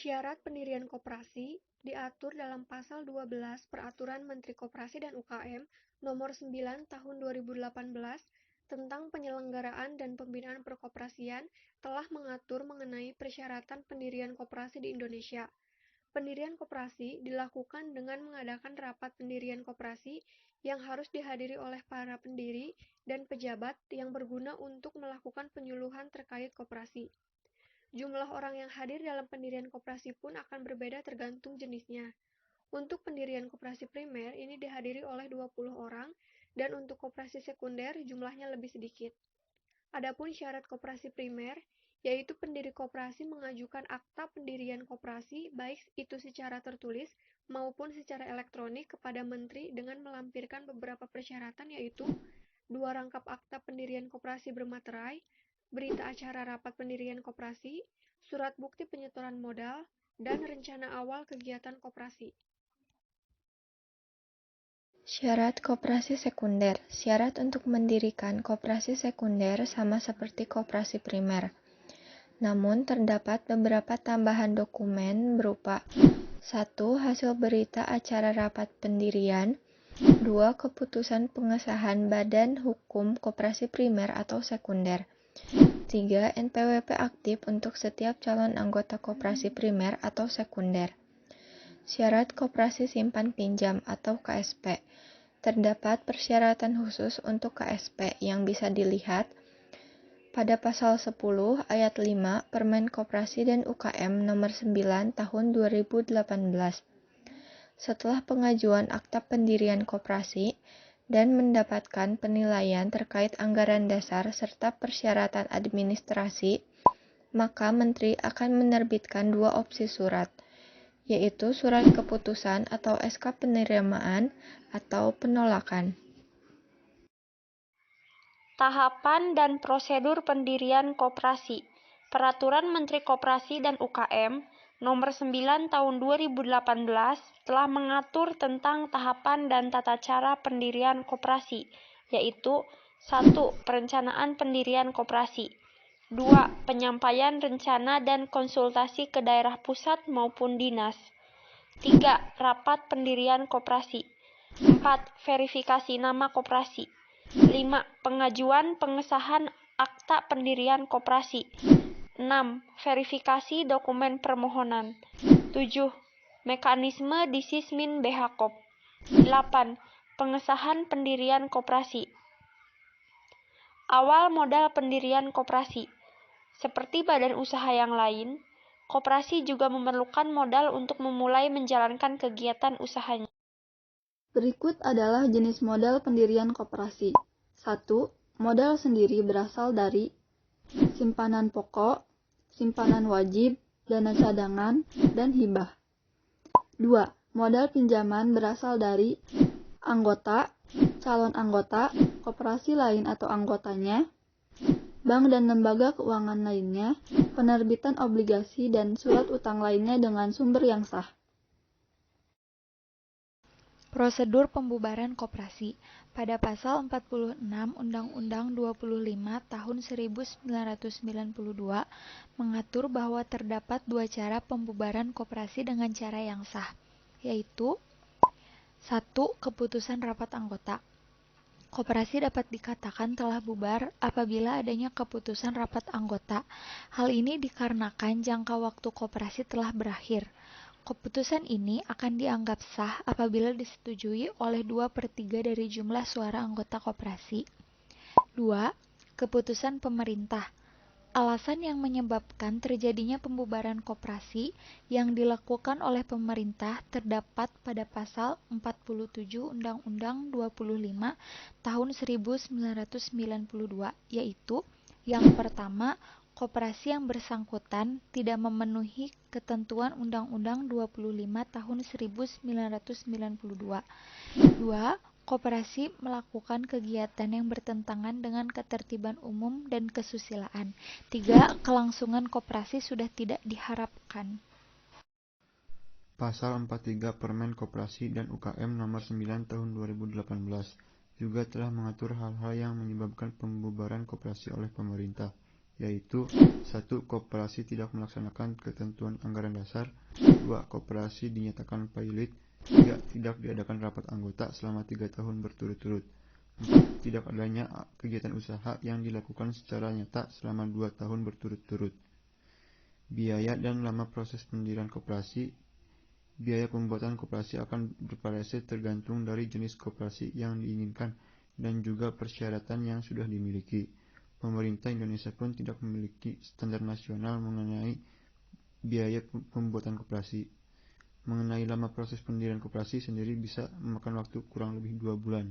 Syarat pendirian koperasi diatur dalam Pasal 12 Peraturan Menteri Koperasi dan UKM Nomor 9 Tahun 2018 tentang penyelenggaraan dan pembinaan perkoperasian telah mengatur mengenai persyaratan pendirian koperasi di Indonesia. Pendirian koperasi dilakukan dengan mengadakan rapat pendirian koperasi yang harus dihadiri oleh para pendiri dan pejabat yang berguna untuk melakukan penyuluhan terkait koperasi. Jumlah orang yang hadir dalam pendirian koperasi pun akan berbeda tergantung jenisnya. Untuk pendirian koperasi primer ini dihadiri oleh 20 orang dan untuk koperasi sekunder jumlahnya lebih sedikit. Adapun syarat koperasi primer, yaitu pendiri koperasi mengajukan akta pendirian koperasi baik itu secara tertulis maupun secara elektronik kepada Menteri dengan melampirkan beberapa persyaratan yaitu 2 rangkap akta pendirian koperasi bermaterai, berita acara rapat pendirian koperasi, surat bukti penyetoran modal, dan rencana awal kegiatan koperasi. Syarat koperasi sekunder. Syarat untuk mendirikan koperasi sekunder sama seperti koperasi primer. Namun terdapat beberapa tambahan dokumen berupa 1. Hasil berita acara rapat pendirian, 2. Keputusan pengesahan Badan Hukum Koperasi Primer atau Sekunder, 3. NPWP aktif untuk setiap calon anggota koperasi primer atau sekunder. Syarat koperasi simpan pinjam atau KSP. Terdapat persyaratan khusus untuk KSP yang bisa dilihat pada Pasal 10 Ayat 5 Permen Koperasi dan UKM Nomor 9 Tahun 2018. Setelah pengajuan akta pendirian koperasi dan mendapatkan penilaian terkait anggaran dasar serta persyaratan administrasi, maka Menteri akan menerbitkan 2 opsi surat, yaitu surat keputusan atau SK penerimaan atau penolakan. Tahapan dan prosedur pendirian koperasi. Peraturan Menteri Koperasi dan UKM Nomor 9 Tahun 2018 telah mengatur tentang tahapan dan tata cara pendirian koperasi, yaitu 1. Perencanaan pendirian koperasi, 2. Penyampaian rencana dan konsultasi ke daerah pusat maupun dinas, 3. Rapat pendirian koperasi, 4. Verifikasi nama koperasi, 5. Pengajuan pengesahan akta pendirian koperasi, 6. Verifikasi dokumen permohonan, 7. Mekanisme disismin BHKOP, 8. Pengesahan pendirian koperasi. Awal modal pendirian koperasi. Seperti badan usaha yang lain, koperasi juga memerlukan modal untuk memulai menjalankan kegiatan usahanya. Berikut adalah jenis modal pendirian koperasi. 1. Modal sendiri berasal dari simpanan pokok, simpanan wajib, dana cadangan, dan hibah. 2. Modal pinjaman berasal dari anggota, calon anggota, koperasi lain atau anggotanya, bank dan lembaga keuangan lainnya, penerbitan obligasi dan surat utang lainnya dengan sumber yang sah. Prosedur pembubaran koperasi. Pada Pasal 46 Undang-Undang 25 Tahun 1992 mengatur bahwa terdapat 2 cara pembubaran koperasi dengan cara yang sah, yaitu 1. Keputusan rapat anggota. Koperasi dapat dikatakan telah bubar apabila adanya keputusan rapat anggota. Hal ini dikarenakan jangka waktu koperasi telah berakhir. Keputusan ini akan dianggap sah apabila disetujui oleh 2/3 dari jumlah suara anggota koperasi. 2. Keputusan pemerintah. Alasan yang menyebabkan terjadinya pembubaran koperasi yang dilakukan oleh pemerintah terdapat pada Pasal 47 Undang-Undang 25 Tahun 1992, yaitu yang pertama, koperasi yang bersangkutan tidak memenuhi ketentuan Undang-Undang 25 Tahun 1992. 2. Koperasi melakukan kegiatan yang bertentangan dengan ketertiban umum dan kesusilaan. 3. Kelangsungan koperasi sudah tidak diharapkan. Pasal 43 Permen Koperasi dan UKM Nomor 9 Tahun 2018 juga telah mengatur hal-hal yang menyebabkan pembubaran koperasi oleh pemerintah, yaitu 1. Koperasi tidak melaksanakan ketentuan anggaran dasar. 2. Koperasi dinyatakan pailit. 3. Tidak diadakan rapat anggota selama 3 tahun berturut-turut. 4. Tidak adanya kegiatan usaha yang dilakukan secara nyata selama 2 tahun berturut-turut. Biaya dan lama proses pendirian koperasi. Biaya pembuatan koperasi akan bervariasi tergantung dari jenis koperasi yang diinginkan dan juga persyaratan yang sudah dimiliki. Pemerintah Indonesia pun tidak memiliki standar nasional mengenai biaya pembuatan koperasi. Mengenai lama proses pendirian koperasi sendiri bisa memakan waktu kurang lebih 2 bulan.